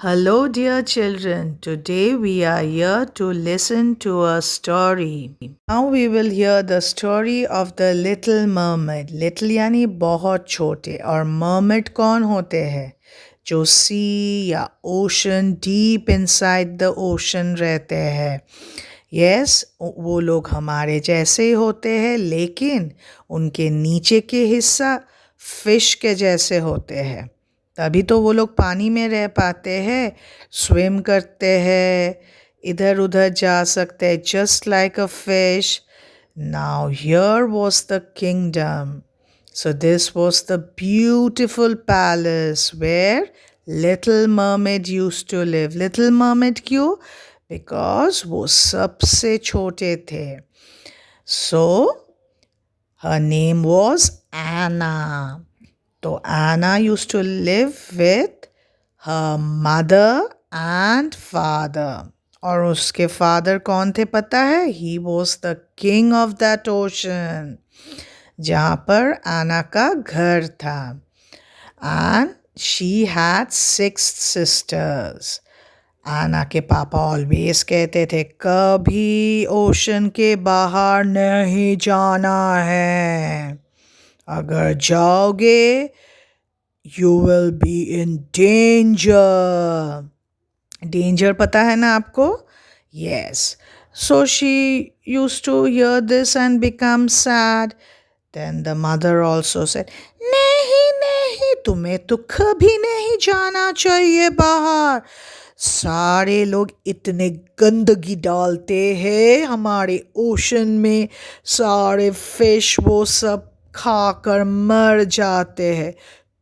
Hello, dear children. Today we are here to listen to a story. Now we will hear the story of the Little Mermaid. Little यानी बहुत छोटे और mermaid कौन होते हैं? जो sea या ocean deep inside the ocean रहते हैं. Yes, वो लोग हमारे जैसे ही होते हैं लेकिन उनके नीचे के हिस्सा फिश के जैसे होते हैं. तभी तो वो लोग पानी में रह पाते हैं, स्विम करते हैं, इधर उधर जा सकते हैं, just like a fish. Now here was the kingdom. So this was the beautiful palace where Little Mermaid used to live. Little Mermaid क्यों? Because वो सबसे छोटे थे. So her name was Anna. So Anna used to live with her mother and father. और उसके father कौन थे पता है? He was the king of that ocean. जहाँ पर Anna का घर था. And she had 6 sisters. आना के पापा ऑलवेज कहते थे कभी ओशन के बाहर नहीं जाना है. अगर जाओगे you will be in danger. Danger पता है ना आपको? Yes. So she used to hear this and become sad. Then the mother also said, नहीं नहीं तुम्हें तो कभी नहीं जाना चाहिए बाहर. सारे लोग इतने गंदगी डालते हैं हमारे ओशन में. सारे फिश वो सब खाकर मर जाते हैं.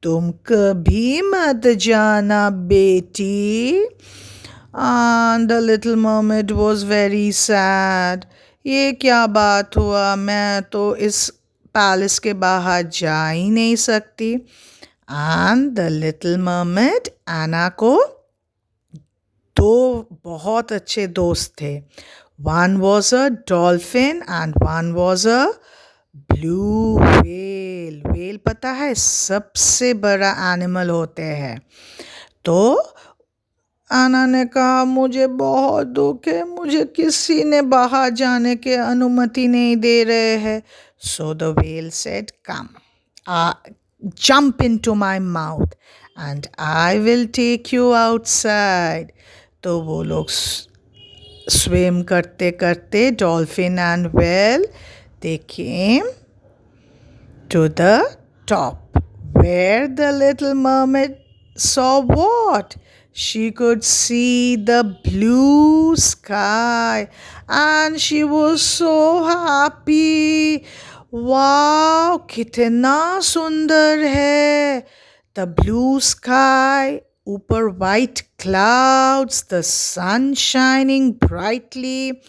तुम कभी मत जाना बेटी. And the little mermaid was very sad. ये क्या बात हुआ, मैं तो इस पैलेस के बाहर जा ही नहीं सकती. And the little mermaid Anna को दो बहुत अच्छे दोस्त थे. One was a dolphin and one was a blue whale. Whale पता है सबसे बड़ा एनिमल होते हैं. तो आना ने कहा मुझे बहुत दुख है, मुझे किसी ने बाहर जाने की अनुमति नहीं दे रहे हैं. So the whale said, come, jump into my mouth and I will take you outside. तो वो लोग swim करते करते dolphin and whale they came to the top where the little mermaid saw what? She could see the blue sky and she was so happy. Wow, कितना सुंदर है. The blue sky, ऊपर white clouds, the sun shining brightly,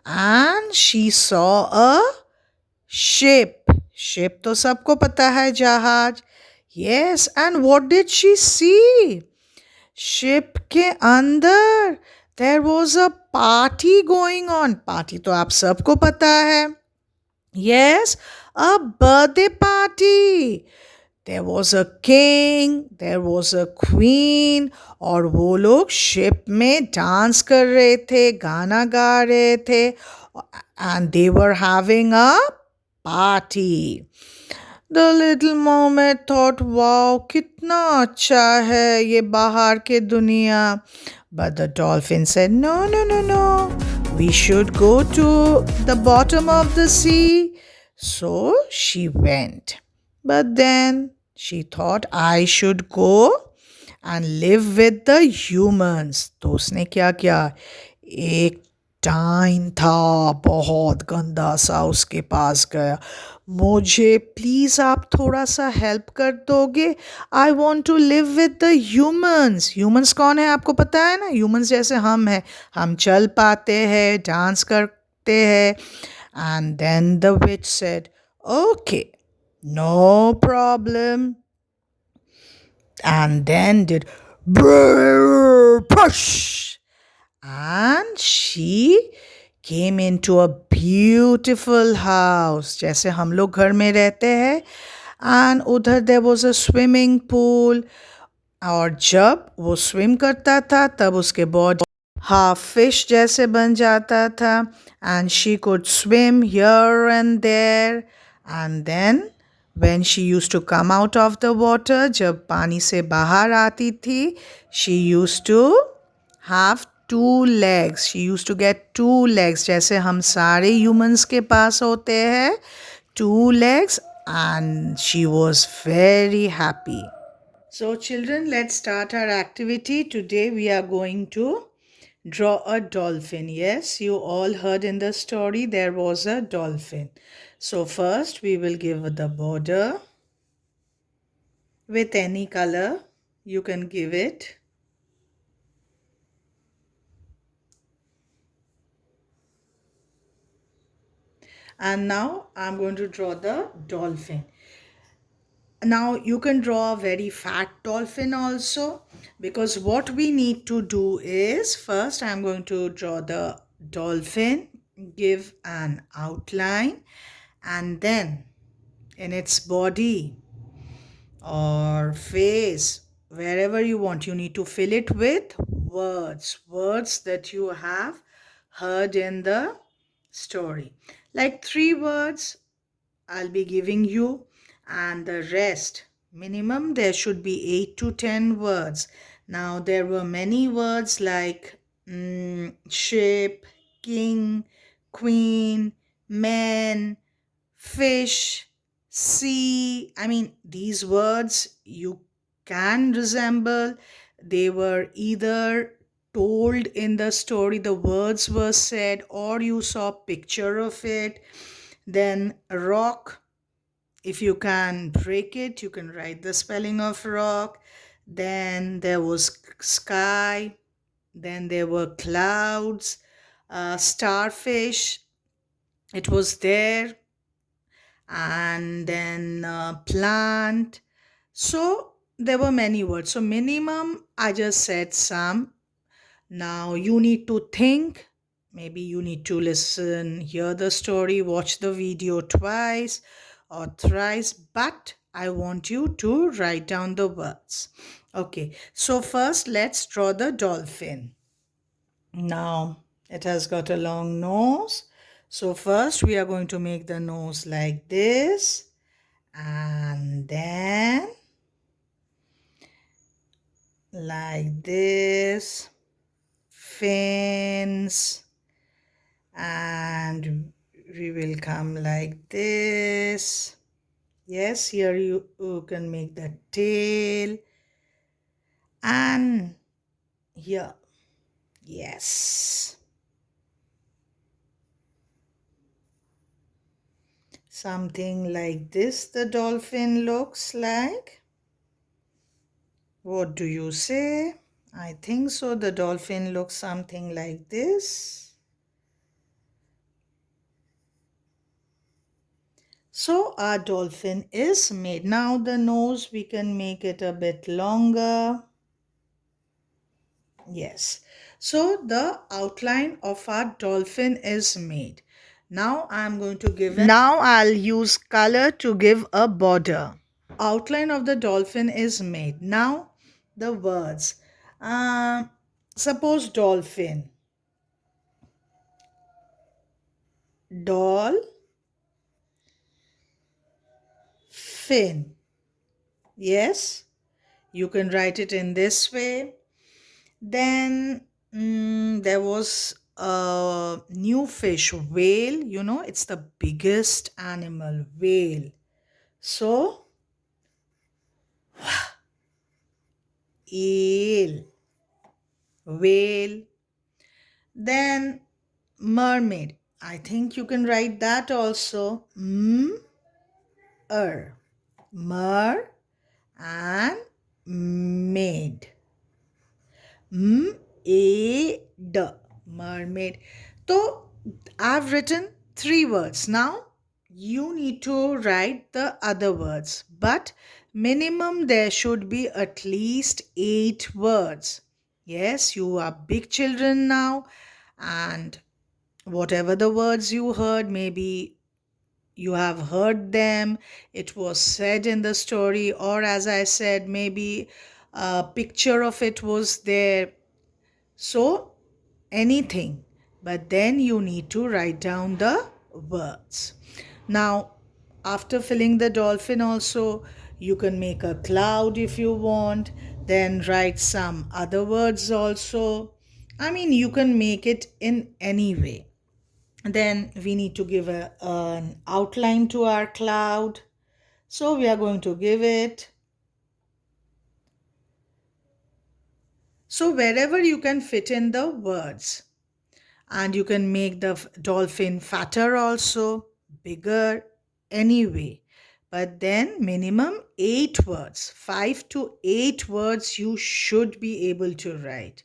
and she saw a ship. Ship तो सबको पता है जहाज. Yes, and what did she see? Ship के अंदर there was a party going on. Party तो आप सबको पता है. Yes, a birthday party. There was a king, there was a queen और वो लोग शिप में डांस कर रहे थे, गाना गा रहे थे and they were having a party. The little mermaid thought, wow, कितना अच्छा है ये बाहर के दुनिया. But the dolphin said, no, no, no, no. We should go to the bottom of the sea. So she went. But then she thought, I should go and live with the humans. तो उसने क्या किया? एक टाइन था बहुत गंदा सा, उसके पास गया. मुझे प्लीज़ आप थोड़ा सा हेल्प कर दोगे? I want to live with the humans. Humans कौन है आपको पता है ना? ह्यूमन्स जैसे हम हैं, हम चल पाते हैं, डांस करते हैं. And then the witch said, okay, no problem. And then did brrr, push, and she came into a beautiful house जैसे हम लोग घर में रहते हैं. And उधर there was a swimming pool और जब वो स्विम करता था तब उसके बॉडी हाफ फिश जैसे बन जाता था and she could swim here and there and then when she used to come out of the water जब पानी से बाहर आती थी she used to have two legs she used to get two legs जैसे हम सारे ह्यूमंस के पास होते हैं two legs and she was very happy. So children, let's start our activity. Today we are going to draw a dolphin. Yes, you all heard in the story there was a dolphin. So first we will give the border with any color. You can give it. And now I'm going to draw the dolphin. Now you can draw a very fat dolphin also, because what we need to do is first I'm going to draw the dolphin, give an outline, and then in its body or face, wherever you want, you need to fill it with words that you have heard in the story, like 3 words I'll be giving you, and the rest, minimum there should be 8 to 10 words. Now there were many words like ship, king, queen, man, fish, sea. I mean, these words you can resemble. They were either told in the story, the words were said, or you saw picture of it. Then rock, if you can break it, you can write the spelling of rock. Then there was sky. Then there were clouds, starfish. It was there. And then plant. So there were many words. So minimum, I just said some. Now you need to think. Maybe you need to listen, hear the story, watch the video twice or thrice, but I want you to write down the words. Okay, so first let's draw the dolphin. Now it has got a long nose. So first we are going to make the nose like this, and then like this, fins, and we will come like this. Yes, here you can make the tail, and here, yes, something like this the dolphin looks like. What do you say? I think so. The dolphin looks something like this. So our dolphin is made. Now the nose, we can make it a bit longer. Yes. So the outline of our dolphin is made. Now I'm going to give it. Now I'll use color to give a border. Outline of the dolphin is made. Now the words. Suppose dolphin. Doll. Fin. Yes. You can write it in this way. Then there was a new fish, whale. You know, it's the biggest animal, whale. So, eel, whale. Then mermaid. I think you can write that also. Mer and maid. M-A-D, mermaid. So I've written 3 words. Now you need to write the other words, but minimum there should be at least 8 words. Yes, you are big children now, and whatever the words you heard, maybe you have heard them, it was said in the story, or as I said, maybe a picture of it was there. So anything, but then you need to write down the words. Now, after filling the dolphin, also you can make a cloud if you want, then write some other words also. I mean, you can make it in any way. Then we need to give an outline to our cloud. So we are going to give it. So wherever you can fit in the words, and you can make the dolphin fatter also, bigger, anyway. But then minimum 8 words, 5 to 8 words you should be able to write.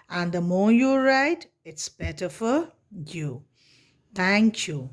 And the more you write, it's better for you. Thank you.